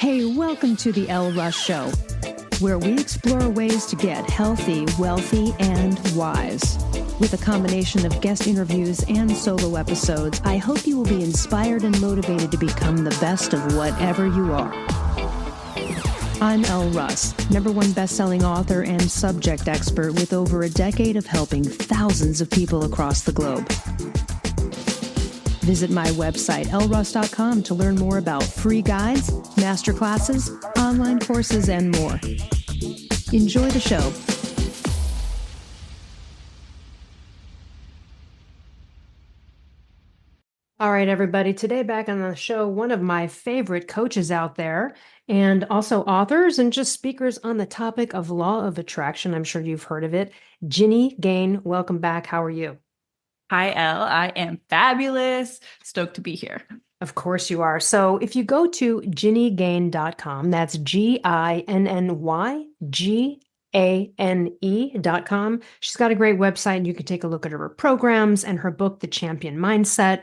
Hey, welcome to the Elle Russ Show, where we explore ways to get healthy, wealthy, and wise. With a combination of guest interviews and solo episodes, I hope you will be inspired and motivated to become the best of whatever you are. I'm Elle Russ, #1 best-selling author and subject expert with over a decade of helping thousands of people across the globe. Visit my website, elleruss.com, to learn more about free guides, masterclasses, online courses, and more. Enjoy the show. All right, everybody. Today, back on the show, one of my favorite coaches out there, and also authors and just speakers on the topic of law of attraction. I'm sure you've heard of it. Ginny Gane, welcome back. How are you? Hi, Elle. I am fabulous. Stoked to be here. Of course you are. So if you go to ginnygane.com, that's GINNYGANE.com. She's got a great website. You can take a look at her programs and her book, The Champion Mindset.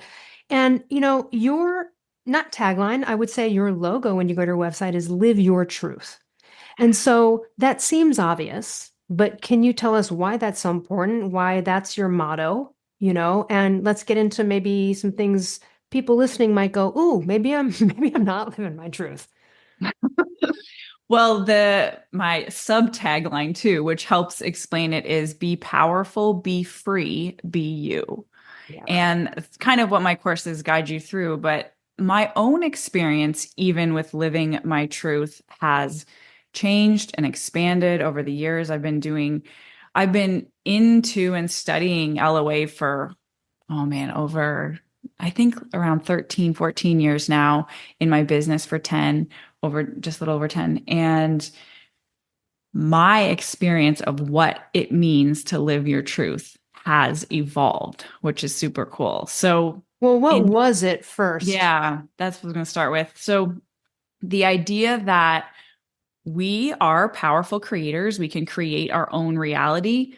And, you know, your, not tagline, I would say your logo when you go to her website is Live Your Truth. And so that seems obvious, but can you tell us why that's so important, why that's your motto, you know? And let's get into maybe some things people listening might go, ooh, maybe I'm not living my truth. Well, my sub tagline too, which helps explain it, is be powerful, be free, be you. Yeah. And it's kind of what my courses guide you through. But my own experience, even with living my truth, has changed and expanded over the years. I've been into and studying LOA for, over, I think around 13, 14 years now, in my business for 10, just a little over 10. And my experience of what it means to live your truth has evolved, which is super cool. So, well, what was it first? Yeah, that's what I was going to start with. So the idea that we are powerful creators, we can create our own reality.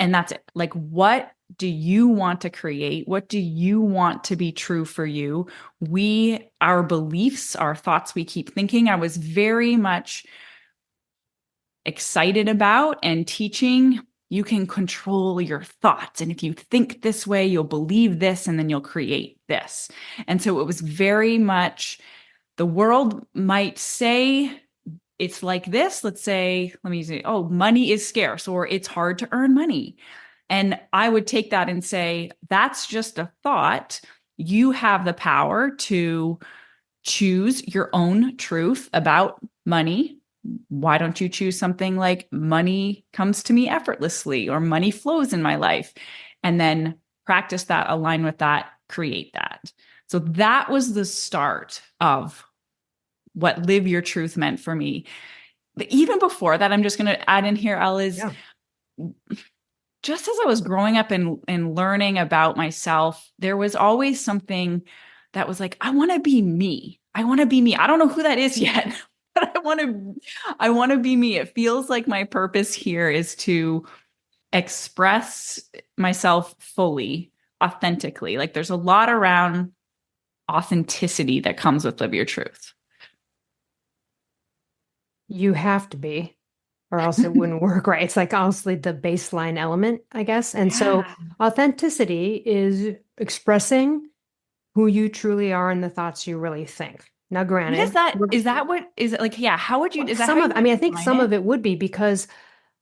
And that's it. Like, what do you want to create? What do you want to be true for you? Our beliefs, our thoughts we keep thinking. I was very much excited about and teaching, you can control your thoughts. And if you think this way, you'll believe this, and then you'll create this. And so it was very much, the world might say, it's like this. Let me say, oh, money is scarce, or it's hard to earn money. And I would take that and say, that's just a thought. You have the power to choose your own truth about money. Why don't you choose something like money comes to me effortlessly, or money flows in my life, and then practice that, align with that, create that. So that was the start of what Live Your Truth meant for me. But even before that, I'm just going to add in here, Elle, just as I was growing up and learning about myself, there was always something that was like, I want to be me. I want to be me. I don't know who that is yet, but I want to be me. It feels like my purpose here is to express myself fully, authentically. Like, there's a lot around authenticity that comes with Live Your Truth. You have to be, or else it wouldn't work, right? It's like honestly the baseline element, I guess. And so authenticity is expressing who you truly are and the thoughts you really think. Now, granted, is it like, yeah, how would you, is that some of, I mean, I think some of it it would be because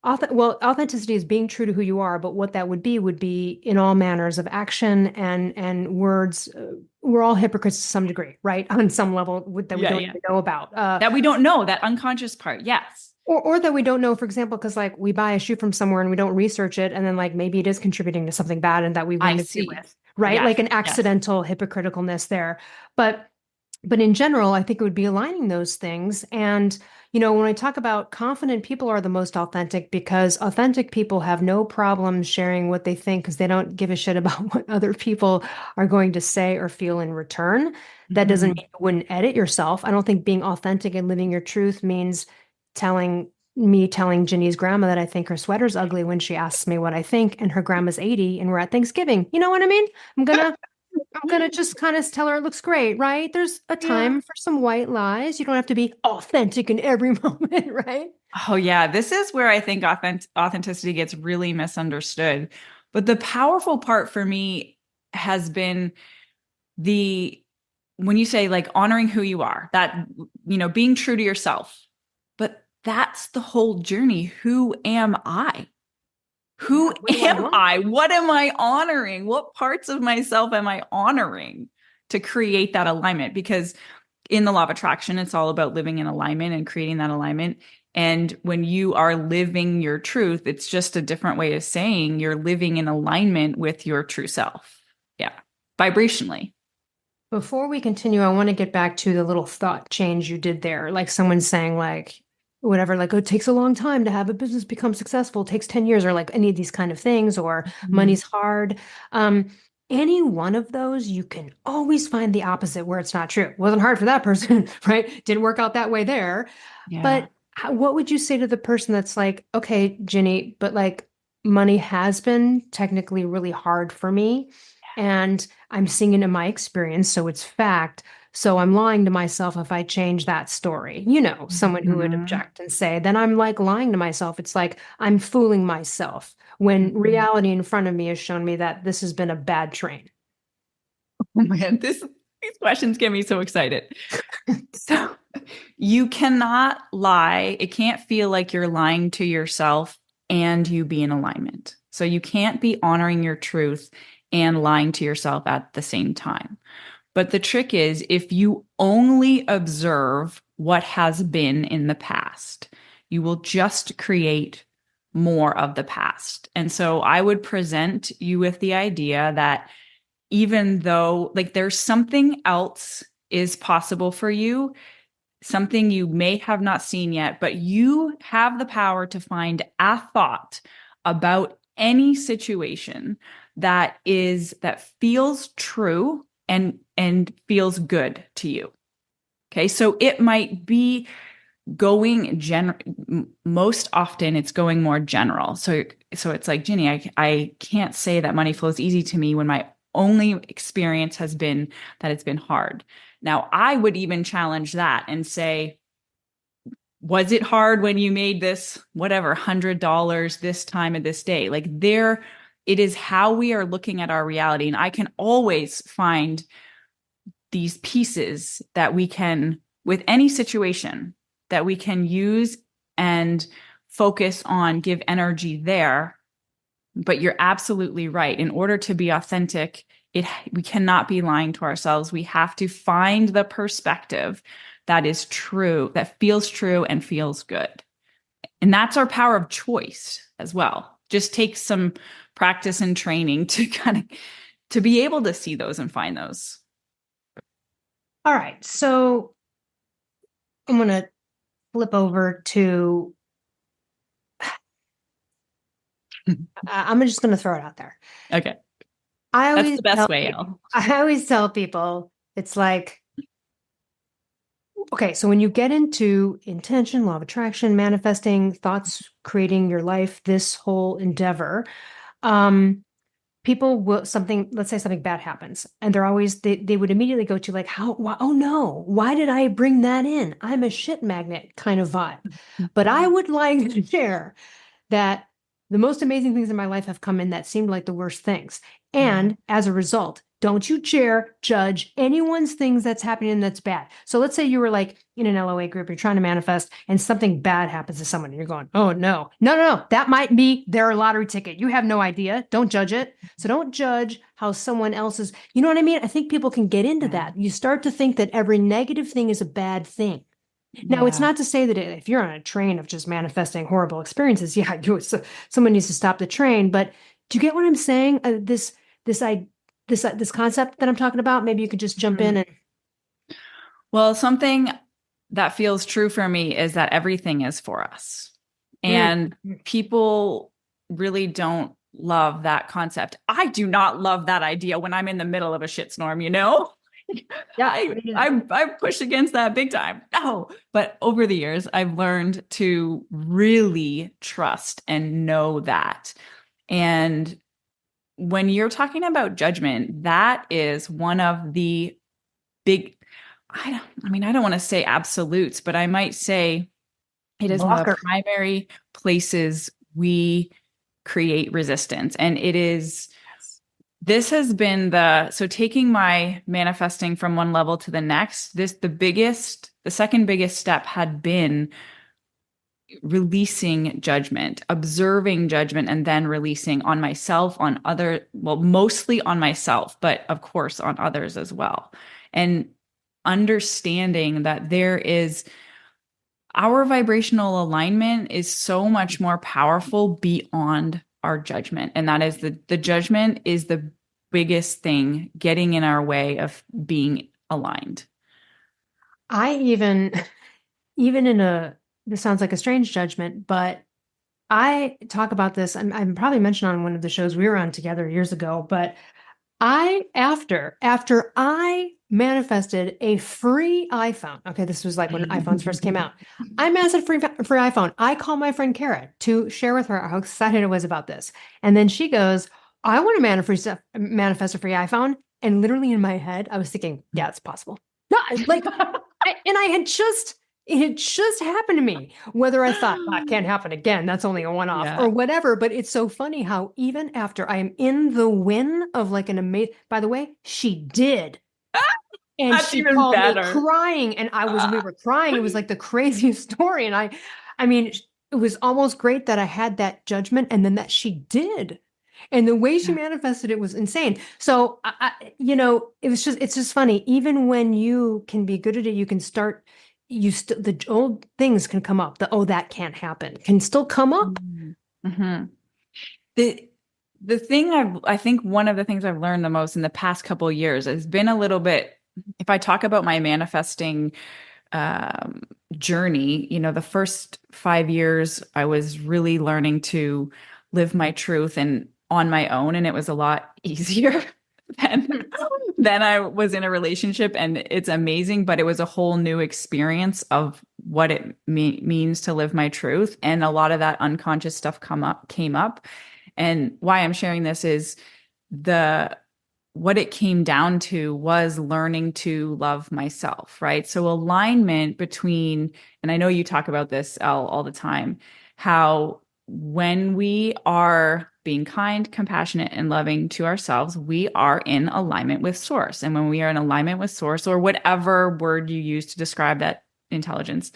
authenticity is being true to who you are, but what that would be in all manners of action and words. We're all hypocrites to some degree, right? On some level that we don't even know about. That we don't know, that unconscious part, yes. Or that we don't know, for example, because like we buy a shoe from somewhere and we don't research it, and then like maybe it is contributing to something bad and that we wouldn't agree with, right? Yes. Like an accidental hypocriticalness there. But in general, I think it would be aligning those things. And, you know, when I talk about confident people are the most authentic, because authentic people have no problem sharing what they think because they don't give a shit about what other people are going to say or feel in return. That doesn't mean you wouldn't edit yourself. I don't think being authentic and living your truth means telling Ginny's grandma that I think her sweater's ugly when she asks me what I think, and her grandma's 80 and we're at Thanksgiving. You know what I mean? I'm gonna just kind of tell her it looks great, right? There's a Yeah. time for some white lies. You don't have to be authentic in every moment, right? Oh, yeah. This is where I think authenticity gets really misunderstood. But the powerful part for me has been the when you say like honoring who you are, that, being true to yourself. But that's the whole journey. Who am I? Yeah. Who What do I am want? I? What am I honoring? What parts of myself am I honoring to create that alignment? Because in the law of attraction, it's all about living in alignment and creating that alignment. And when you are living your truth, it's just a different way of saying you're living in alignment with your true self. Yeah. Vibrationally. Before we continue, I want to get back to the little thought change you did there. Like someone saying, like, whatever, like, oh, it takes a long time to have a business become successful, it takes 10 years, or like any of these kind of things, or Mhm. money's hard. Um, any one of those, you can always find the opposite where it's not true. It wasn't hard for that person, right? Didn't work out that way there. Yeah. But what would you say to the person that's like, okay, Ginny, but like money has been technically really hard for me. And I'm seeing it in my experience, so it's fact. So I'm lying to myself if I change that story. Someone who would Mhm. object and say, then I'm like lying to myself. It's like I'm fooling myself when Mhm. reality in front of me has shown me that this has been a bad train. Oh man, these questions get me so excited. So you cannot lie. It can't feel like you're lying to yourself and you be in alignment. So you can't be honoring your truth and lying to yourself at the same time. But the trick is if you only observe what has been in the past, you will just create more of the past. And so I would present you with the idea that even though like there's something else is possible for you, something you may have not seen yet, but you have the power to find a thought about any situation that feels true and feels good to you. Okay? So it might be going most often it's going more general. So it's like, Ginny, I can't say that money flows easy to me when my only experience has been that it's been hard. Now, I would even challenge that and say, was it hard when you made this, whatever, $100 this time of this day? Like there, it is how we are looking at our reality. And I can always find these pieces that we can, with any situation, that we can use and focus on, give energy there. But you're absolutely right. In order to be authentic, we cannot be lying to ourselves. We have to find the perspective that is true, that feels true and feels good. And that's our power of choice as well. Just takes some practice and training to kind of to be able to see those and find those. All right. So I'm going to flip over to, I'm just going to throw it out there. Okay. I That's always the best tell way, people, Elle. I always tell people, it's like, okay, so when you get into intention, law of attraction, manifesting, thoughts, creating your life, this whole endeavor, um, people will something, let's say something bad happens, and they would immediately go to like, how, why, oh no, why did I bring that in? I'm a shit magnet kind of vibe. But I would like to share that the most amazing things in my life have come in that seemed like the worst things. Yeah. And as a result, don't you dare judge anyone's things that's happening that's bad. So let's say you were like in an LOA group, you're trying to manifest, and something bad happens to someone, and you're going, oh no, no, no, no, that might be their lottery ticket. You have no idea. Don't judge it. So don't judge how someone else's, you know what I mean? I think people can get into Yeah. that. You start to think that every negative thing is a bad thing. Now, it's Yeah. not to say that if you're on a train of just manifesting horrible experiences, yeah, someone needs to stop the train. But do you get what I'm saying? This I this concept that I'm talking about. Maybe you could just jump in Mhm. and Well, something that feels true for me is that everything is for us. Mm, And mm. people really don't love that concept. I do not love that idea when I'm in the middle of a shitstorm. Yeah, I me neither. I push against that big time. No, but over the years, I've learned to really trust and know that. And when you're talking about judgment, that is one of the big, I don't want to say absolutes, but I might say it is one of the Blocker. primary places we create resistance. And this has been so taking my manifesting from one level to the next, the second biggest step had been releasing judgment, observing judgment, and then releasing on myself, mostly on myself, but of course on others as well. And understanding that our vibrational alignment is so much more powerful beyond our judgment. And that is the judgment is the biggest thing getting in our way of being aligned. I even this sounds like a strange judgment, but I talk about this. I'm probably mentioned on one of the shows we were on together years ago, but after I manifested a free iPhone. Okay, this was like when iPhones first came out. I manifested free iPhone. I called my friend Kara to share with her how excited I was about this. And then she goes, I want to manifest a free iPhone. And literally in my head, I was thinking, yeah, it's possible. No, it had just happened to me. Whether I thought that can't happen again, that's only a one-off Yeah. or whatever. But it's so funny how even after I am in the win of like an amazing, by the way, she did. And That's she even called me better. crying, and we were crying. It was like the craziest story. And I mean, it was almost great that I had that judgment and then that she did. And the way she Yeah. manifested it was insane. So, it's just funny. Even when you can be good at it, you can start, the old things can come up. That can't happen can still come up. Mm-hmm. The thing I think one of the things I've learned the most in the past couple of years has been a little bit, if I talk about my manifesting um, journey, the first 5 years, I was really learning to live my truth and on my own, and it was a lot easier than than I was in a relationship, and it's amazing, but it was a whole new experience of what it means to live my truth, and a lot of that unconscious stuff came up, and why I'm sharing this is the what it came down to was learning to love myself, right? So alignment between, and I know you talk about this, Elle, all the time, how when we are being kind, compassionate, and loving to ourselves, we are in alignment with source. And when we are in alignment with source, or whatever word you use to describe that intelligence,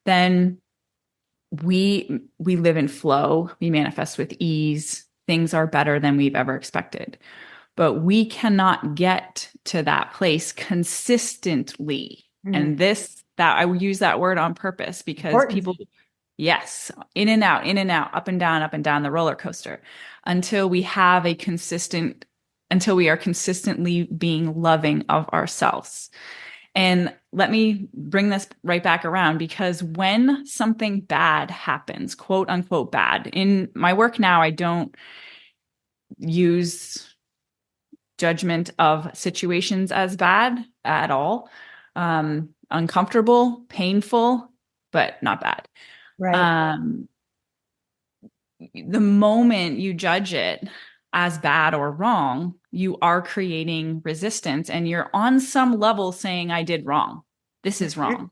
then we live in flow, we manifest with ease, things are better than we've ever expected. But we cannot get to that place consistently. Mm. And that I use that word on purpose because Important. people, yes, in and out, up and down the roller coaster until until we are consistently being loving of ourselves. And let me bring this right back around, because when something bad happens, quote unquote bad, in my work now, I don't use judgment of situations as bad at all. Uncomfortable, painful, but not bad. Right. Um, the moment you judge it as bad or wrong, you are creating resistance, and you're on some level saying, I did wrong. This is Mhm. wrong.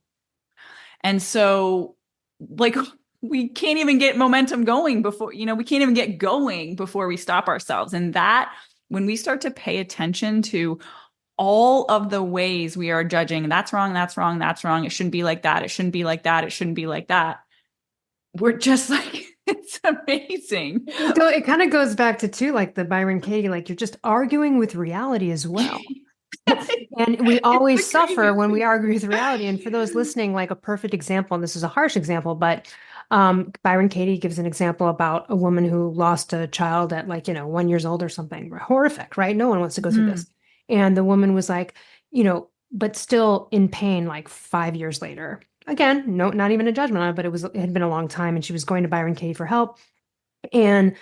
And so, like, we can't even get momentum going we can't even get going before we stop ourselves. And that, when we start to pay attention to all of the ways we are judging, that's wrong, that's wrong, that's wrong, it shouldn't be like that, it shouldn't be like that, it shouldn't be like that, we're just like, it's amazing. It kind of goes back to too, like the Byron Katie, like you're just arguing with reality as well. And we It's always the suffer craziest when we thing. argue with reality. And for those listening, like a perfect example, and this is a harsh example, but Byron Katie gives an example about a woman who lost a child at 1 year old or something. Horrific, right? No one wants to go through Mhm. this. And the woman was like, but still in pain like 5 years later. Again, no, not even a judgment on it, but it had been a long time, and she was going to Byron Katie for help. And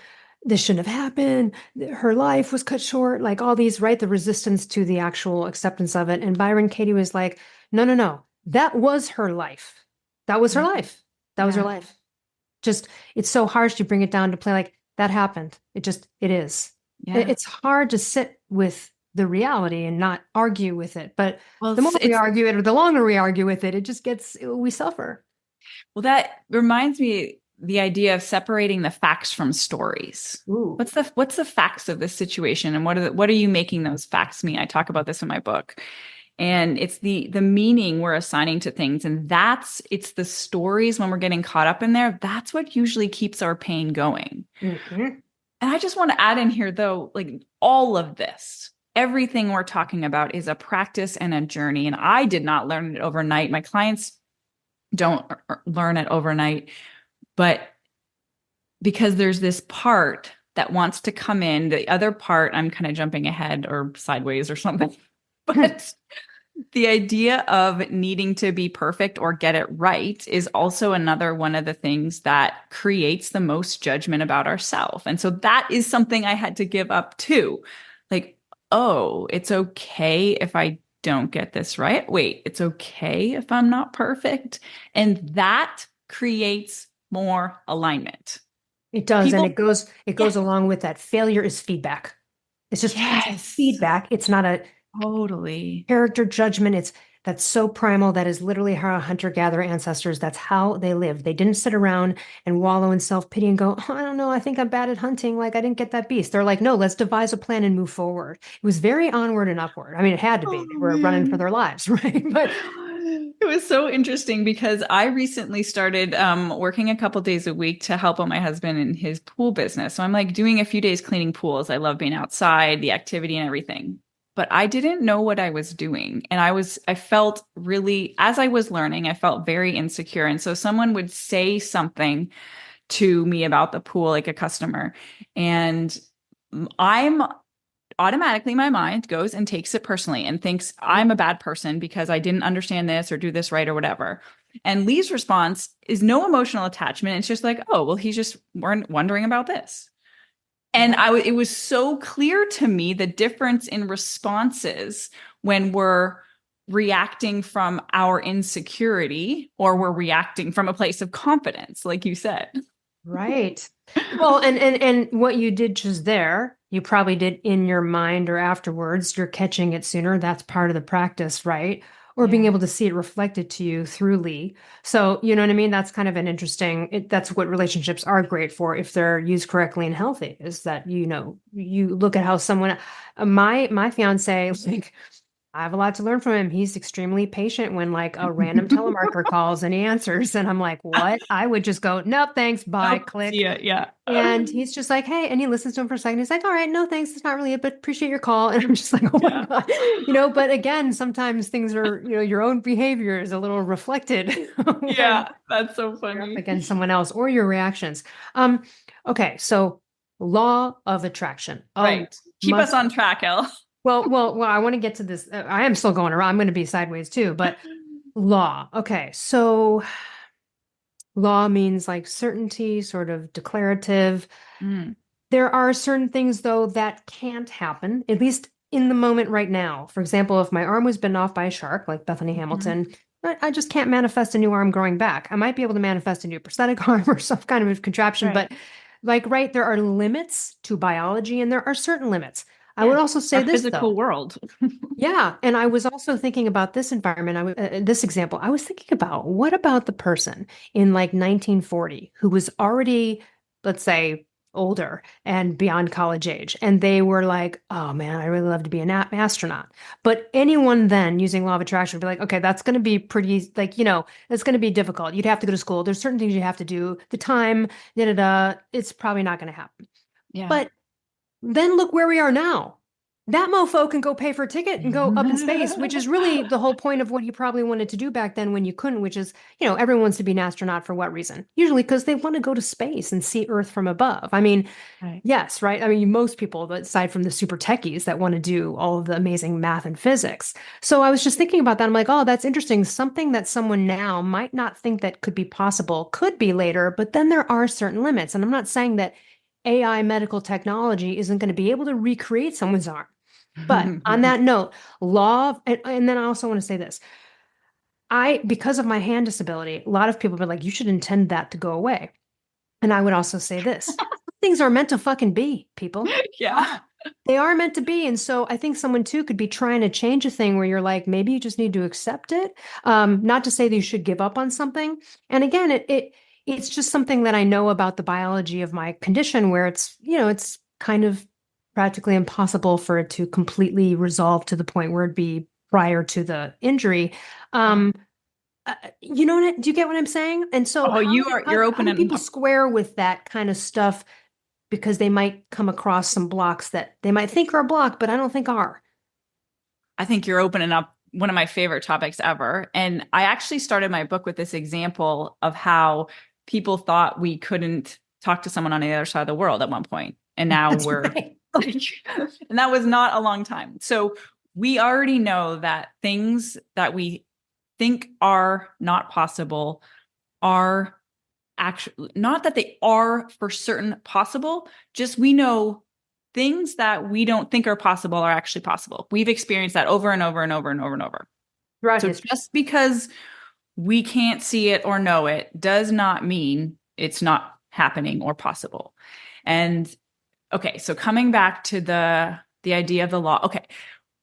this shouldn't have happened. Her life was cut short, like all these, right? The resistance to the actual acceptance of it. And Byron Katie was like, no, no, no. That was her life. That was her Yeah. life. That was her Yeah. life. Just, it's so harsh to bring it down to play like that happened. It is. Yeah. It's hard to sit with the reality and not argue with it. But Well, the more we it's argue it, or the longer we argue with it, it just gets, we suffer. well, that reminds me the idea of separating the facts from stories. Ooh. What's the facts of this situation, and what are you making those facts mean? I talk about this in my book. And it's the meaning we're assigning to things. And it's the stories when we're getting caught up in there. That's what usually keeps our pain going. Hmm. And I just want to add in here, though, like all of this, everything we're talking about is a practice and a journey. And I did not learn it overnight. My clients don't learn it overnight, but because there's this part that wants to come in, the other part, I'm kind of jumping ahead or sideways or something. But the idea of needing to be perfect or get it right is also another one of the things that creates the most judgment about ourselves. And so that is something I had to give up too. Like, oh, it's okay if I don't get this right. Wait, it's okay if I'm not perfect. And that creates more alignment. It does, and People, it yes, goes along with that. Failure is feedback. It's yes, feedback. It's not a totally. character judgment. It's that's so primal. That is literally how our hunter-gatherer ancestors, that's how they lived. They didn't sit around and wallow in self-pity and go, oh, I don't know, I think I'm bad at hunting. Like I didn't get that beast. They're like, no, let's devise a plan and move forward. It was very onward and upward. I mean, it had to be. Oh They were running for man. their lives, right? But It was so interesting because I recently started working a couple days a week to help out my husband in his pool business. So I'm like doing a few days cleaning pools. I love being outside, the activity and everything. But I didn't know what I was doing. And I felt really, as I was learning, I felt very insecure. And so someone would say something to me about the pool, like a customer, and I'm automatically my mind goes and takes it personally and thinks I'm a bad person because I didn't understand this or do this right or whatever. And Lee's response is no emotional attachment. It's just like, oh, well, he's just wondering about this. And it was so clear to me the difference in responses when we're reacting from our insecurity or we're reacting from a place of confidence, like you said. right. Well, and what you did just there, you probably did in your mind or afterwards. You're catching it sooner. That's part of the practice, right? Or being Yeah. able to see it reflected to you through Lee. So, you know what I mean? That's kind of an interesting, that's what relationships are great for if they're used correctly and healthy, is that, you know, you look at how someone, my fiance, like, I have a lot to learn from him. He's extremely patient when like a random telemarketer calls and he answers. And I'm like, what? I would just go, no, thanks, bye, Nope. See click. ya. Yeah. And he's just like, hey, and he listens to him for a second. He's like, all right, no, thanks. It's not really it, but appreciate your call. And I'm just like, oh my Yeah. God. You know, but again, sometimes things are, you know, your own behavior is a little reflected when Yeah. That's so you're up funny. against someone else or your reactions. Um, okay, so law of attraction. Oh, Right. Keep us must on track, Elle. well, I want to get to this. I am still going around. I'm going to be sideways too, but law. Okay. So law means like certainty, sort of declarative. Mm, There are certain things though that can't happen, at least in the moment right now. For example, if my arm was bitten off by a shark, like Bethany mhm. Hamilton, I just can't manifest a new arm growing back. I might be able to manifest a new prosthetic arm or some kind of contraption, Right. but like, right, there are limits to biology and there are certain limits. I would Yes. also say Our this though. physical world. Yeah, and I was also thinking about this environment. This example. I was thinking about what about the person in like 1940 who was already, let's say, older and beyond college age, and they were like, "Oh man, I really love to be an astronaut." But anyone then using law of attraction would be like, "Okay, that's going to be pretty, like, you know, it's going to be difficult. You'd have to go to school. There's certain things you have to do. The time, da da da. It's probably not going to happen." Yeah. But then look where we are now. That mofo can go pay for a ticket and go up in space, which is really the whole point of what he probably wanted to do back then when you couldn't, which is, you know, everyone wants to be an astronaut for what reason? Usually because they want to go to space and see Earth from above. I mean, Right. yes, right? I mean, most people, aside from the super techies that want to do all of the amazing math and physics. So I was just thinking about that. I'm like, oh, that's interesting. Something that someone now might not think that could be possible could be later, but then there are certain limits. And I'm not saying that AI medical technology isn't going to be able to recreate someone's arm. But on that note, and then I also want to say this. Because of my hand disability, a lot of people have been like, you should intend that to go away. And I would also say this. Things are meant to fucking be, people. Yeah. They are meant to be. And so I think someone too could be trying to change a thing where you're like, maybe you just need to accept it. Not to say that you should give up on something. And again, it's just something that I know about the biology of my condition where it's kind of practically impossible for it to completely resolve to the point where it'd be prior to the injury. Yeah. Um, do you get what I'm saying? And so Oh, you're how open do people and square with that kind of stuff because they might come across some blocks that they might think are a block, but I don't think are. I think you're opening up one of my favorite topics ever. And I actually started my book with this example of how people thought we couldn't talk to someone on the other side of the world at one point. And now That's we're right. like, and that was not a long time. So we already know that things that we think are not possible are actually not that they are for certain possible, just we know things that we don't think are possible are actually possible. We've experienced that over and over and over and over and over. Throughout So history. just because we can't see it or know it does not mean it's not happening or possible. And okay, so coming back to the idea of the law. Okay,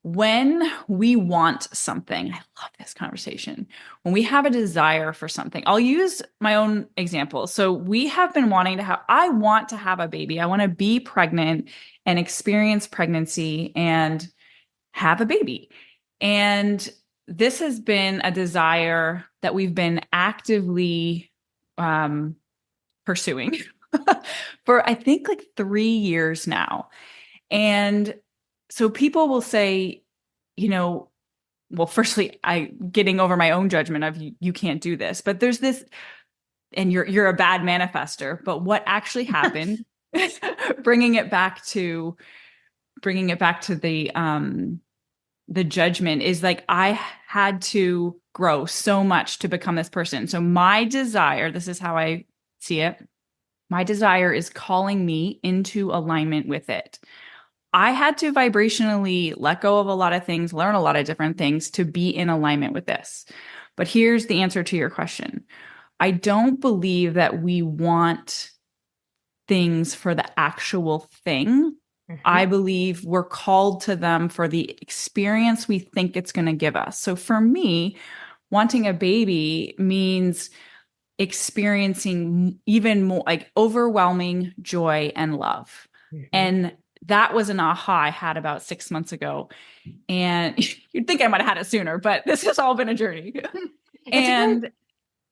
when we want something, I love this conversation. When we have a desire for something, I'll use my own example. So we have been wanting to have, I want to have a baby. I want to be pregnant and experience pregnancy and have a baby. And this has been a desire that we've been actively pursuing for, I think, like 3 years now. And so people will say, you know, well, firstly, I getting over my own judgment of you can't do this, but there's this, and you're a bad manifester. But what actually happened, bringing it back to the judgment is like I had to grow so much to become this person. So my desire, this is how I see it. My desire is calling me into alignment with it. I had to vibrationally let go of a lot of things, learn a lot of different things to be in alignment with this. But here's the answer to your question. I don't believe that we want things for the actual thing. I Mhm. believe we're called to them for the experience we think it's going to give us. So for me, wanting a baby means experiencing even more like overwhelming joy and love. Mhm. And that was an aha I had about 6 months ago. And you'd think I might have had it sooner, but this has all been a journey. It's a great. And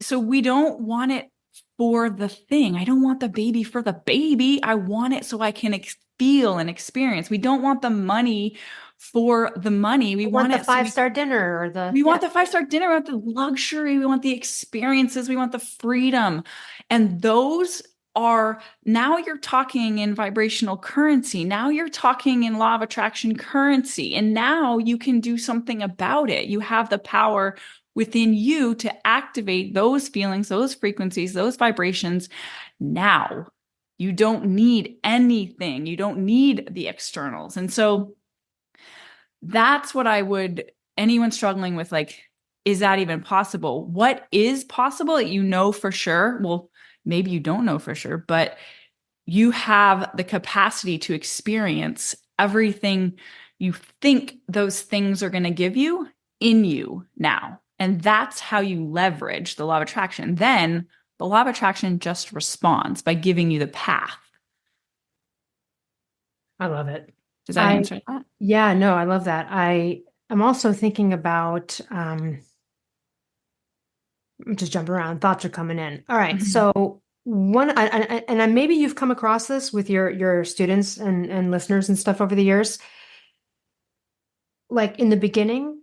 so we don't want it for the thing. I don't want the baby for the baby. I want it so I can feel and experience. We don't want the money for the money. We I want want the it so five-star dinner or the we yeah. want the 5-star dinner, we want the luxury, we want the experiences, we want the freedom. And those are now you're talking in vibrational currency. Now you're talking in law of attraction currency. And now you can do something about it. You have the power within you to activate those feelings, those frequencies, those vibrations now. You don't need anything. You don't need the externals. And so that's what I would, anyone struggling with, like, is that even possible? What is possible that you know for sure? Well, maybe you don't know for sure, but you have the capacity to experience everything you think those things are going to give you in you now. And that's how you leverage the law of attraction. Then the law of attraction just responds by giving you the path. I love it. Does that I answer that? Yeah, no, I love that. I'm also thinking about I'm just jumping around, thoughts are coming in. All right. Mhm. So maybe you've come across this with your students and listeners and stuff over the years. Like in the beginning,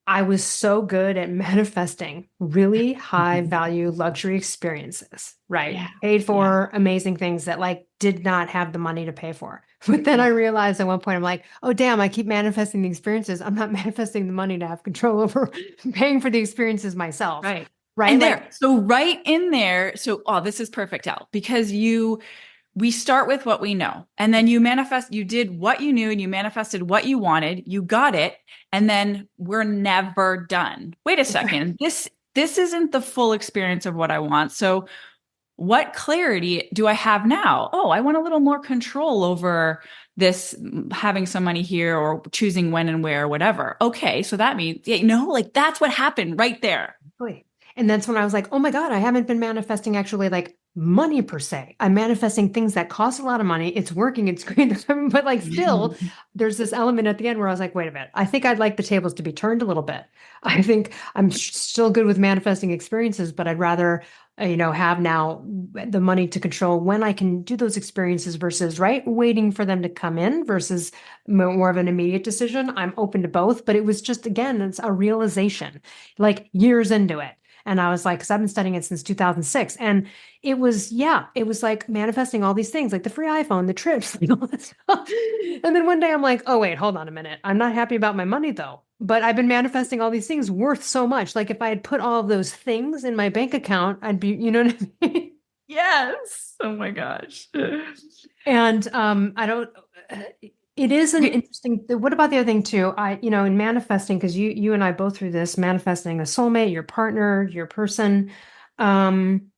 I was so good at manifesting really high value luxury experiences, right? Yeah. Paid Yeah. for amazing things that like did not have the money to pay for. But then I Yeah. realized at one point, I'm like, oh, damn, I keep manifesting the experiences. I'm not manifesting the money to have control over paying for the experiences myself, Right. right? And Like, there, so right in there, so oh, this is perfect, Elle, because we start with what we know, and then you manifest, you did what you knew, and you manifested what you wanted, you got it, and then we're never done. Wait a second, this isn't the full experience of what I want. So what clarity do I have now? Oh, I want a little more control over this, having some money here or choosing when and where, whatever. Okay. So that means, like that's what happened right there. Really. And that's when I was like, oh my God, I haven't been manifesting actually like money per se. I'm manifesting things that cost a lot of money. It's working, it's great. But like still, there's this element at the end where I was like, wait a minute, I think I'd like the tables to be turned a little bit. I think I'm still good with manifesting experiences, but I'd rather, have now the money to control when I can do those experiences versus, right, waiting for them to come in versus more of an immediate decision. I'm open to both, but it was just, again, it's a realization like years into it. And I was like, because I've been studying it since 2006. And it was, yeah, it was like manifesting all these things, like the free iPhone, the trips, like all this stuff. And then one day I'm like, oh, wait, hold on a minute. I'm not happy about my money though. But I've been manifesting all these things worth so much. Like if I had put all of those things in my bank account, I'd be, you know what I mean? Yes. Oh my gosh. And I don't it is an interesting what about the other thing too? In manifesting, because you and I both through this, manifesting a soulmate, your partner, your person. Um,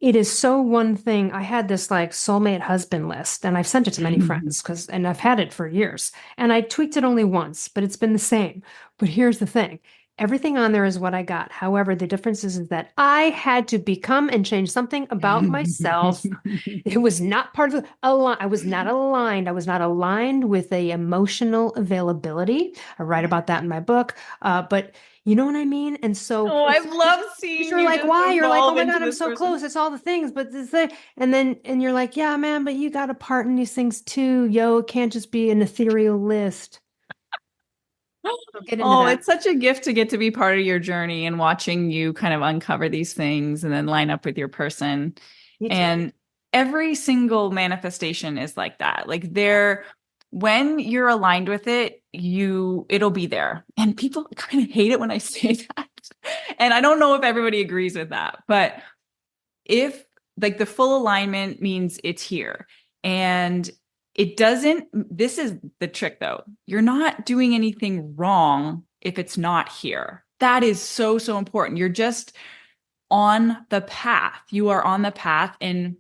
it is so one thing. I had this like soulmate husband list, and I've sent it to many friends and I've had it for years. And I tweaked it only once, but it's been the same. But here's the thing. Everything on there is what I got. However, the difference is that I had to become and change something about myself. It was not part of I was not aligned. I was not aligned with a emotional availability. I write about that in my book. But you know what I mean? And so Oh, I love because seeing you're you like, just why? You're like, oh evolve my into God, I'm this so person. close. It's all the things, but this thing, and you're like, yeah, man, but you got a part in these things too. Yo, it can't just be an ethereal list. So get into Oh, that. it's such a gift to get to be part of your journey and watching you kind of uncover these things and then line up with your person. Me too. And every single manifestation is like that. Like Yeah. when you're aligned with it, it'll be there. And people kind of hate it when I say that. And I don't know if everybody agrees with that, but if like the full alignment means it's here and it doesn't, this is the trick though. You're not doing anything wrong if it's not here. That is so, so important. You're just on the path. You are on the path and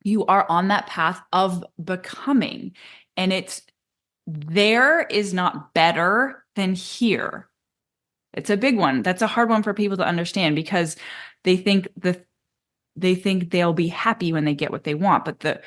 you are on that path of becoming. And it's there is not better than here. It's a big one. That's a hard one for people to understand because they think they'll be happy when they get what they want. But the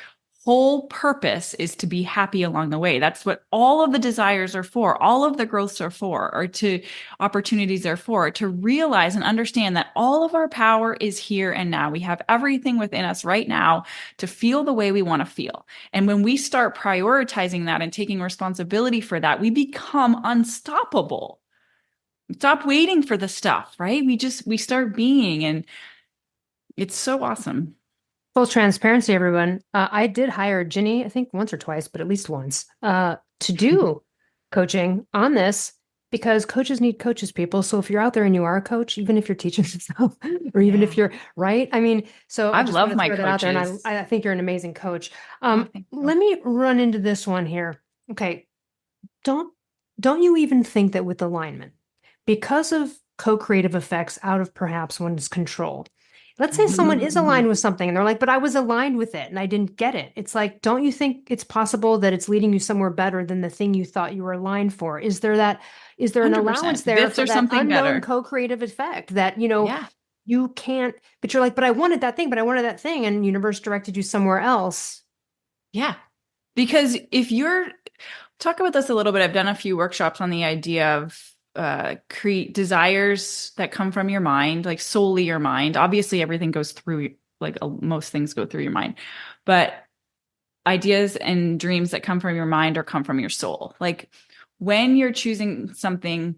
whole purpose is to be happy along the way. That's what all of the desires are for. All of the growths are for, or to opportunities are for, to realize and understand that all of our power is here and now. We have everything within us right now to feel the way we want to feel. And when we start prioritizing that and taking responsibility for that, we become unstoppable. Stop waiting for the stuff, right? We start being, and it's so awesome. Full transparency, everyone. I did hire Ginny, I think once or twice, but at least once, to do coaching on this because coaches need coaches, people. So if you're out there and you are a coach, even if you're teaching yourself, or even if Yeah. you're right, I mean, so I I just want love to my throw that out there, and coaches. I think you're an amazing coach. Oh, thank you. Let me run into this one here. Okay, don't don't you even think that with alignment, because of co-creative effects out of perhaps one's control, let's say someone is aligned with something and they're like, but I was aligned with it and I didn't get it. It's like, don't you think it's possible that it's leading you somewhere better than the thing you thought you were aligned for? Is there an allowance 100%. there This for or that something unknown better. co-creative effect that, Yeah. you can't, but you're like, but I wanted that thing, but I wanted that thing, and universe directed you somewhere else. Yeah. Because if you're talk about this a little bit, I've done a few workshops on the idea of create desires that come from your mind, like solely your mind. Obviously, everything goes through, like most things go through your mind, but ideas and dreams that come from your mind or come from your soul. Like when you're choosing something,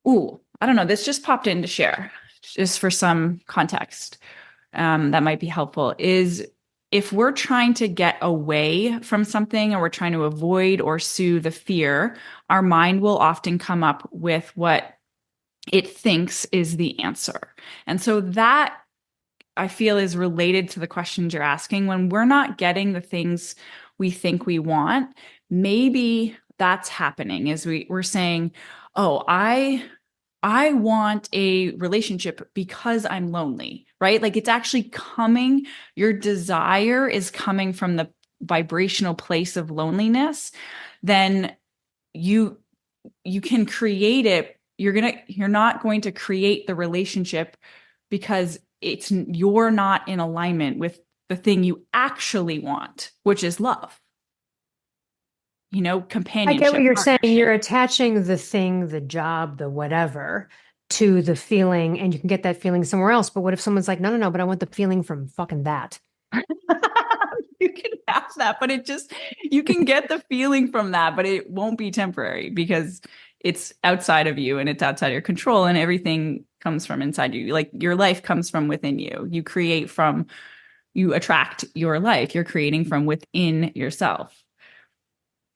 ooh, I don't know, this just popped in to share, just for some context that might be helpful, is if we're trying to get away from something or we're trying to avoid or soothe the fear, our mind will often come up with what it thinks is the answer. And so that I feel is related to the questions you're asking. When we're not getting the things we think we want, maybe that's happening is we're saying, oh, I want a relationship because I'm lonely, right? Like it's actually coming, your desire is coming from the vibrational place of loneliness, then you you can create it. You're not going to create the relationship because you're not in alignment with the thing you actually want, which is love, I get what companionship, you're saying. partnership. You're attaching the thing, the job, the whatever to the feeling, and you can get that feeling somewhere else. But what if someone's like, no, no, no, but I want the feeling from fucking that? You can have that, but you can get the feeling from that, but it won't be temporary because it's outside of you and it's outside your control, and everything comes from inside you. Like your life comes from within you. You attract your life. You're creating from within yourself.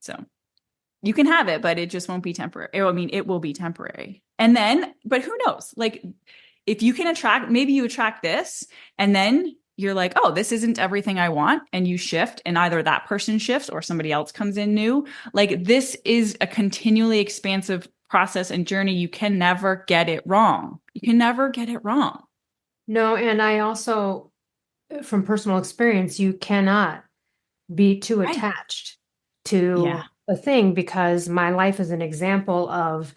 So you can have it, but it just won't be temporary. I mean, it will be temporary. And then, but who knows? Like, if you can attract, maybe you attract this, and then you're like, oh, this isn't everything I want. And you shift, and either that person shifts or somebody else comes in new. Like, this is a continually expansive process and journey. You can never get it wrong. You can never get it wrong. No, and I also, from personal experience, you cannot be too Right. attached to Yeah. a thing because my life is an example of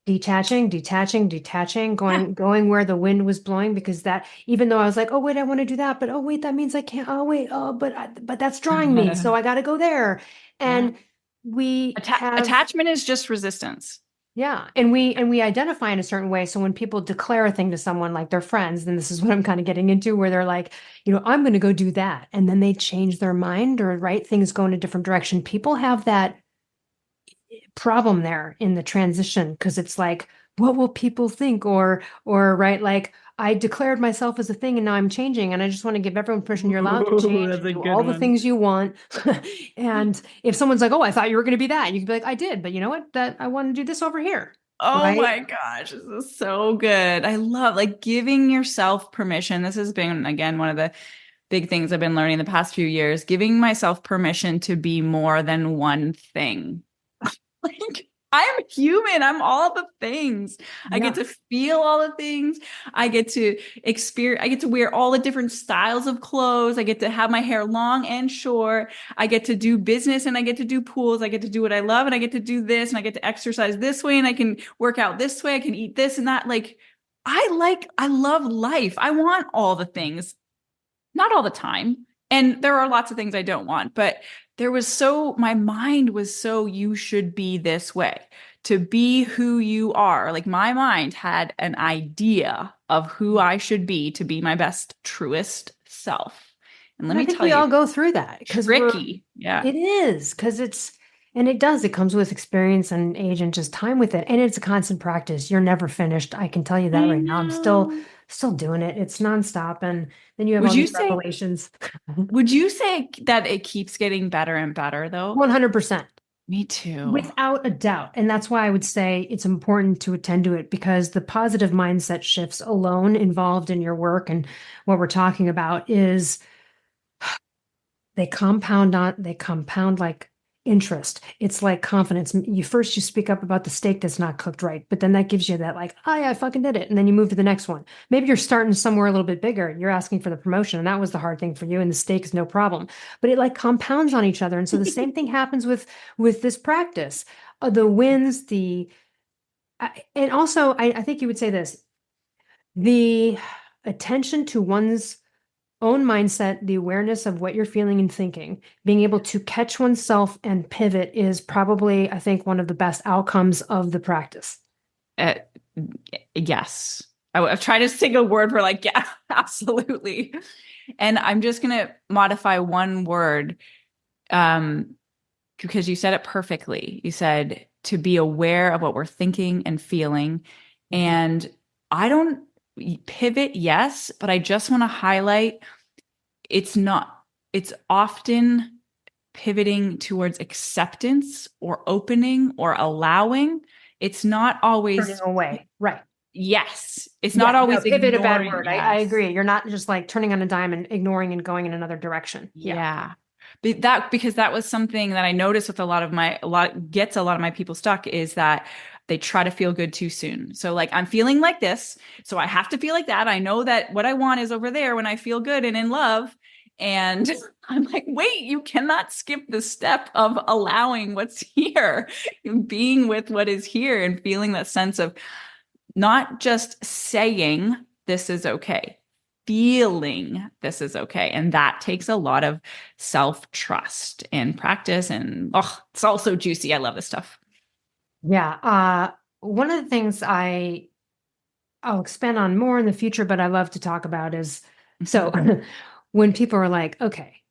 detaching, detaching, detaching, Yeah. going where the wind was blowing because that even though I was like, oh wait, I want to do that, but oh wait, that means I can't. Oh wait, oh but that's drawing me, so I got to go there. Yeah. And we have Attachment is just resistance. yeah, and we identify in a certain way. So when people declare a thing to someone like their friends, then this is what I'm kind of getting into, where they're like, I'm going to go do that, and then they change their mind or right things go in a different direction. People have that problem there in the transition because it's like, what will people think? Or right, like I declared myself as a thing and now I'm changing, and I just want to give everyone permission. You're allowed to Ooh, change that's and a do good all the one. things you want. And if someone's like, oh, I thought you were going to be that, you can be like, I did, but you know what? That I want to do this over here. Oh Right? my gosh, this is so good. I love like giving yourself permission. This has been, again, one of the big things I've been learning the past few years, giving myself permission to be more than one thing. Like, I'm human. I'm all the things. I get Yeah. to feel all the things. I get to experience, I get to wear all the different styles of clothes. I get to have my hair long and short. I get to do business and I get to do pools. I get to do what I love and I get to do this and I get to exercise this way and I can work out this way. I can eat this and that. I love life. I want all the things, not all the time. And there are lots of things I don't want, but my mind was so, you should be this way to be who you are. Like my mind had an idea of who I should be to be my best, truest self. And let And I me think tell we you, all go through that because tricky. Yeah. it is, because and it comes with experience and age and just time with it. And it's a constant practice. You're never finished. I can tell you that I right now. I'm still, know. still doing it. It's nonstop. And then you have Would all you these say, revelations. would you say that it keeps getting better and better though? 100%. Me too. Without a doubt. And that's why I would say it's important to attend to it because the positive mindset shifts alone involved in your work and what we're talking about is they compound like interest. It's like confidence. You speak up about the steak that's not cooked right, but then that gives you that like, oh yeah, I fucking did it. And then you move to the next one. Maybe you're starting somewhere a little bit bigger. You're asking for the promotion, and that was the hard thing for you, and the steak is no problem. But it like compounds on each other. And so the same thing happens with this practice. The wins, and also I think you would say this, the attention to one's own mindset, the awareness of what you're feeling and thinking, being able to catch oneself and pivot is probably, I think, one of the best outcomes of the practice. Uh, yes. I've tried to think a word for like, yeah, absolutely. And I'm just going to modify one word um, because you said it perfectly. You said to be aware of what we're thinking and feeling. Mhm. And I don't pivot, yes, but I just want to highlight it's not, it's often pivoting towards acceptance or opening or allowing. It's not Turning always away. Right. yes. It's not Yeah. No, always pivot a bad ignoring word. I yes. agree. You're not just like turning on a dime and ignoring and going in another direction. Yeah. Yeah. Because that was something that I noticed with a lot of my people stuck is that they try to feel good too soon. So like, I'm feeling like this, so I have to feel like that. I know that what I want is over there when I feel good and in love. And I'm like, wait, you cannot skip the step of allowing what's here, being with what is here and feeling that sense of not just saying this is okay, feeling this is okay. And that takes a lot of self-trust and practice. And oh, it's all so juicy. I love this stuff. Yeah. One of the things I'll expand on more in the future, but I love to talk about is so when people are like, okay,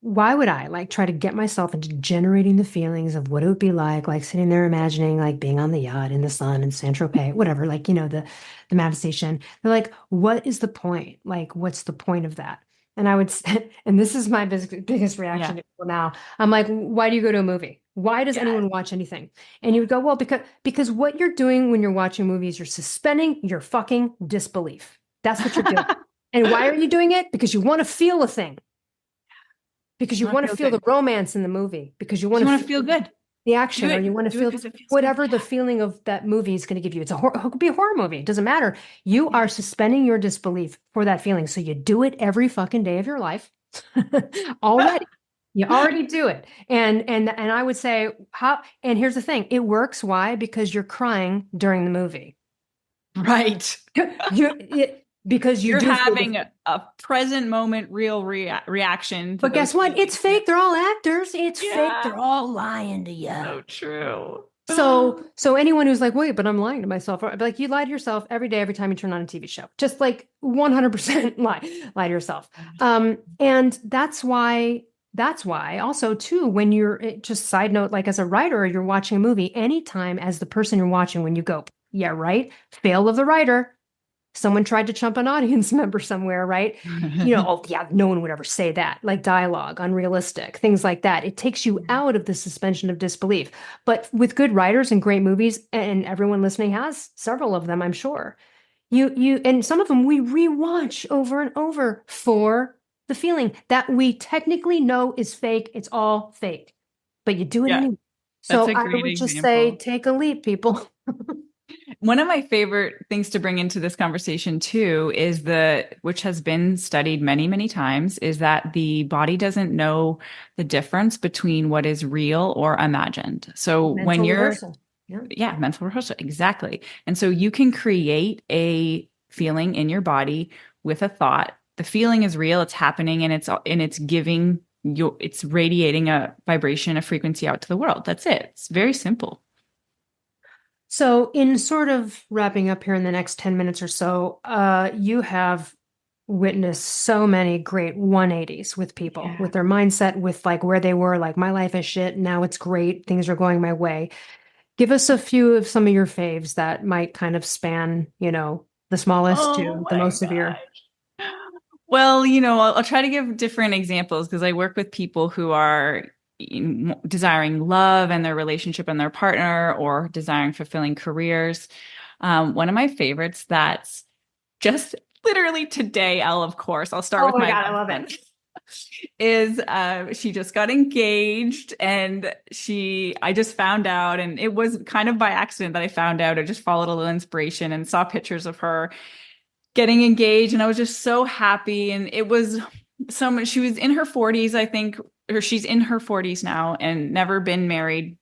why would I like try to get myself into generating the feelings of what it would be like sitting there imagining like being on the yacht in the sun in Saint-Tropez, whatever, like, the manifestation. They're like, what is the point? Like, what's the point of that? And I would, and this is my biggest reaction Yeah. to people now. I'm like, why do you go to a movie? Why does Yes. anyone watch anything? And you would go, well, because what you're doing when you're watching movies, you're suspending your fucking disbelief. That's what you're doing. And why are you doing it? Because you want to feel a thing. Because you You want want to to feel feel good. the romance in the movie, because you You want to want to feel feel good. the Do action, or it. you want to Do it feel because it feels good. whatever the feeling of that movie is going to give you. It could be a horror movie. It doesn't matter. You Yeah. are suspending your disbelief for that feeling. So you do it every fucking day of your life already. You already do it. And I would say and here's the thing, it works. Why? Because you're crying during the movie. Right. Because you You're do feel having a present moment real reaction to but those guess what? It's feelings. Yeah. fake. They're all actors. It's fake. Yeah. They're all lying to you. So true. So anyone who's like, wait, but I'm lying to myself, I'd be like, you lie to yourself every day, every time you turn on a TV show. Just like 100% lie to yourself. And that's why also too, when you're just side note, like as a writer, you're watching a movie, anytime as the person you're watching, when you go, yeah, right, fail of the writer. Someone tried to trump an audience member somewhere, right? Oh, yeah, no one would ever say that, like dialogue, unrealistic, things like that. It takes you out of the suspension of disbelief. But with good writers and great movies, and everyone listening has several of them, I'm sure. And some of them we rewatch over and over for the feeling that we technically know is fake. It's all fake, but you do it Yeah, anyway. that's So a I great would just say, example. take a leap, people. One of my favorite things to bring into this conversation too is which has been studied many, many times, is that the body doesn't know the difference between what is real or imagined. So when Mental you're, rehearsal. Yeah. yeah, mental rehearsal, exactly. And so you can create a feeling in your body with a thought. The feeling is real, it's happening, and it's giving you, it's radiating a vibration, a frequency out to the world. That's it. It's very simple. So, in sort of wrapping up here in the next 10 minutes or so, you have witnessed so many great 180s with people, Yeah. with their mindset, with like where they were, like, my life is shit, now it's great, things are going my way. Give us a few of some of your faves that might kind of span, the smallest Oh to the my most severe. God. Well, I'll try to give different examples because I work with people who are desiring love and their relationship and their partner or desiring fulfilling careers. One of my favorites that's just literally today, Elle, of course, I'll start Oh with my my God, I love husband, it. is she just got engaged and I just found out, and it was kind of by accident that I found out. I just followed a little inspiration and saw pictures of her getting engaged, and I was just so happy. And it was so much. She was in her 40s, I think, or she's in her 40s now and never been married.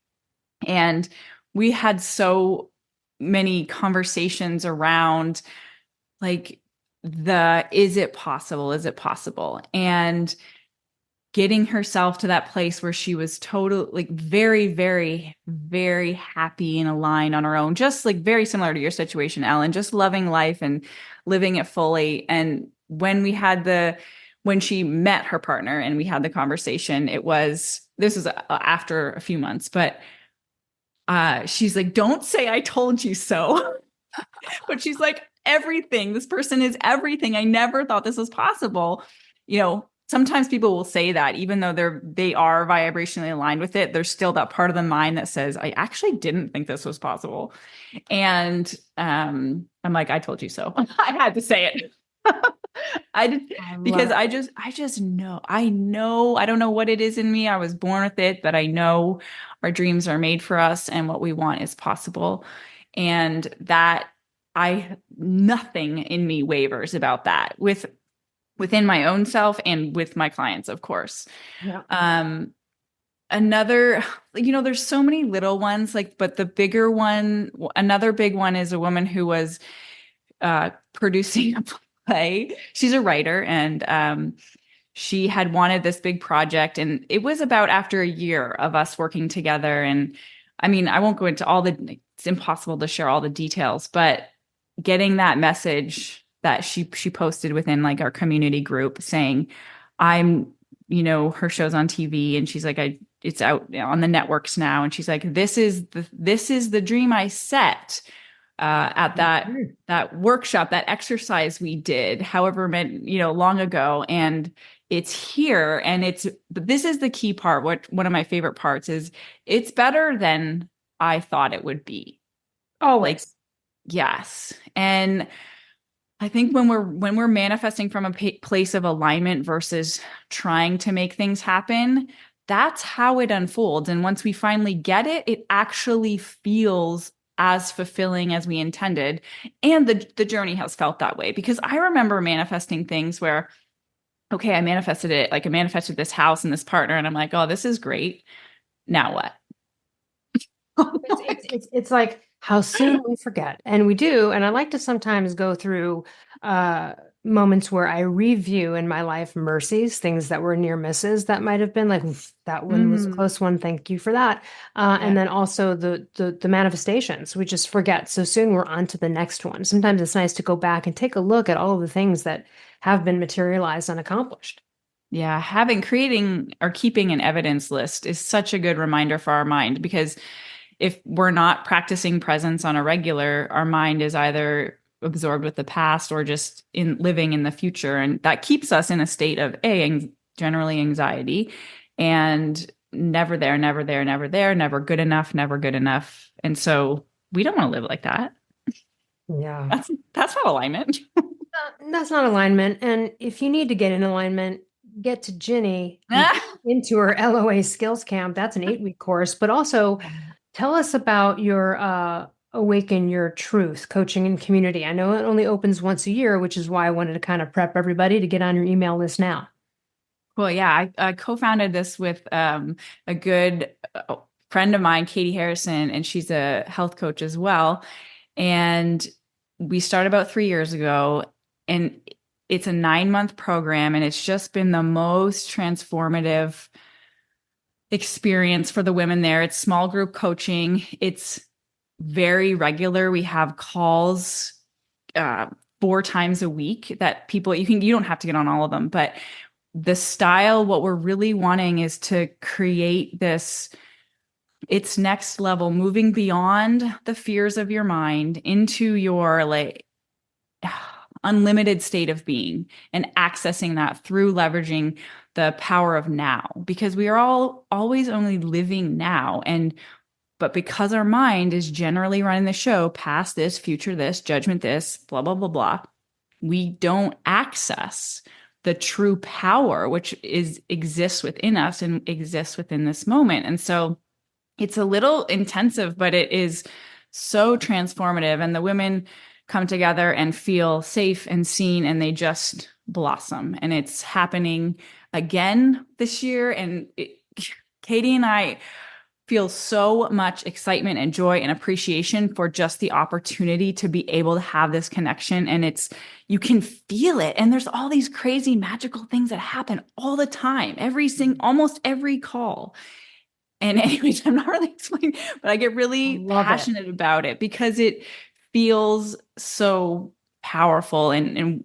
And we had so many conversations around like is it possible? Is it possible? And getting herself to that place where she was totally like very, very, very happy and aligned on her own, just like very similar to your situation, Ellen, just loving life and living it fully. And when she met her partner and we had the conversation, this was after a few months, but she's like, don't say I told you so. But she's like, everything. This person is everything. I never thought this was possible. Sometimes people will say that even though they are vibrationally aligned with it, there's still that part of the mind that says, I actually didn't think this was possible. And I'm like, I told you so. I had to say it. I did I love because it. I just know. I don't know what it is in me. I was born with it, but I know our dreams are made for us and what we want is possible. And that nothing in me wavers about that within my own self and with my clients, of course. Yeah. Another, there's so many little ones, like, but the bigger one, another big one is a woman who was producing a play. She's a writer, and she had wanted this big project, and it was about after a year of us working together. And I mean, I won't go into it's impossible to share all the details, but getting that message that she posted within like our community group saying, I'm, her show's on TV, and she's like, it's out on the networks now. And she's like, this is the dream I set at that workshop, that exercise we did, however many, long ago. And it's here. And but this is the key part. One of my favorite parts is it's better than I thought it would be. Like, Always. yes. And I think when we're manifesting from a place of alignment versus trying to make things happen, that's how it unfolds. And once we finally get it, it actually feels as fulfilling as we intended. And the journey has felt that way, because I remember manifesting things where, okay, I manifested it, like I manifested this house and this partner, and I'm like, oh, this is great. Now what? It's like how soon we forget, and we do. And I like to sometimes go through moments where I review in my life mercies, things that were near misses that might have been like, "Oof, that one was a close one. Thank you for that." And then also the manifestations. We just forget so soon. We're on to the next one. Sometimes it's nice to go back and take a look at all of the things that have been materialized and accomplished. Yeah, creating or keeping an evidence list is such a good reminder for our mind, because if we're not practicing presence on a regular, our mind is either absorbed with the past or just in living in the future. And that keeps us in a state of generally anxiety, and never there, never there, never there, never good enough, never good enough. And so we don't want to live like that. Yeah. That's not alignment. That's not alignment. And if you need to get in alignment, get to Ginny and get into her LOA skills camp. That's an 8-week course. But also tell us about your Awaken Your Truth coaching and community. I know it only opens once a year, which is why I wanted to kind of prep everybody to get on your email list now. Well, yeah, I co-founded this with a good friend of mine, Katie Harrison, and she's a health coach as well. And we started about 3 years ago, and it's a 9-month program, and it's just been the most transformative experience for the women there. It's small group coaching. It's very regular. We have calls 4 times a week that you don't have to get on all of them, but the style, what we're really wanting is to create it's next level, moving beyond the fears of your mind into your like unlimited state of being, and accessing that through leveraging the power of now, because we are all always only living now. But because our mind is generally running the show, past this, future this, judgment this, blah, blah, blah, blah, we don't access the true power, which exists within us and exists within this moment. And so it's a little intensive, but it is so transformative. And the women come together and feel safe and seen, and they just blossom. And it's happening again this year. And Katie and I feel so much excitement and joy and appreciation for just the opportunity to be able to have this connection. And you can feel it. And there's all these crazy magical things that happen all the time, almost every call. And anyways, I'm not really explaining, but I get really passionate about it because it feels so powerful and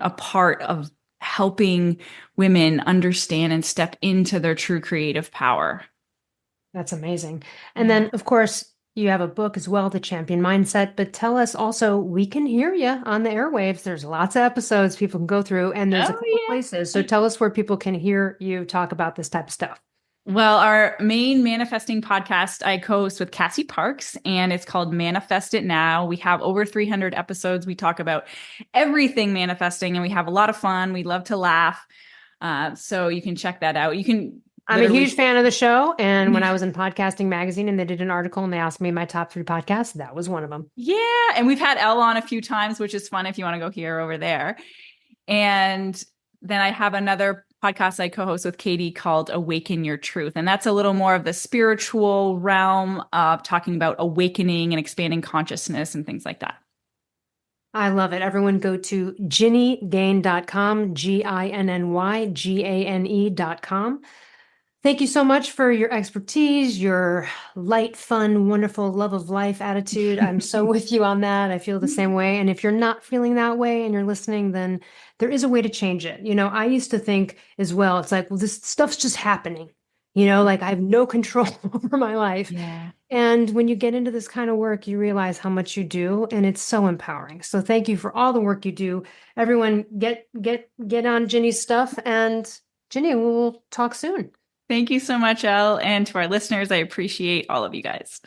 a part of helping women understand and step into their true creative power. That's amazing. And then, of course, you have a book as well, The Champion Mindset. But tell us also, we can hear you on the airwaves. There's lots of episodes people can go through, and there's a couple of places. So tell us where people can hear you talk about this type of stuff. Well, our main manifesting podcast I co-host with Cassie Parks, and it's called Manifest It Now. We have over 300 episodes. We talk about everything manifesting, and we have a lot of fun. We love to laugh. So you can check that out. I'm a literally. huge fan of the show. And when I was in Podcasting Magazine and they did an article and they asked me my top 3 podcasts, that was one of them. Yeah. And we've had Elle on a few times, which is fun if you want to go here or over there. And then I have another podcast I co-host with Katie called Awaken Your Truth. And that's a little more of the spiritual realm of talking about awakening and expanding consciousness and things like that. I love it. Everyone go to ginnygane.com, GINNYGANE.com. Thank you so much for your expertise, your light, fun, wonderful love of life attitude. I'm so with you on that. I feel the same way. And if you're not feeling that way and you're listening, then there is a way to change it. I used to think as well, it's like, well, this stuff's just happening. Like I have no control over my life. Yeah. And when you get into this kind of work, you realize how much you do, and it's so empowering. So thank you for all the work you do. Everyone get on Ginny's stuff, and Ginny, we'll talk soon. Thank you so much, Elle. And to our listeners, I appreciate all of you guys.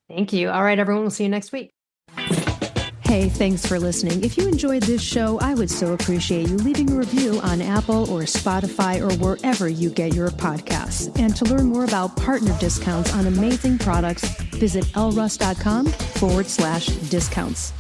Thank you. All right, everyone. We'll see you next week. Hey, thanks for listening. If you enjoyed this show, I would so appreciate you leaving a review on Apple or Spotify or wherever you get your podcasts. And to learn more about partner discounts on amazing products, visit elleruss.com/discounts.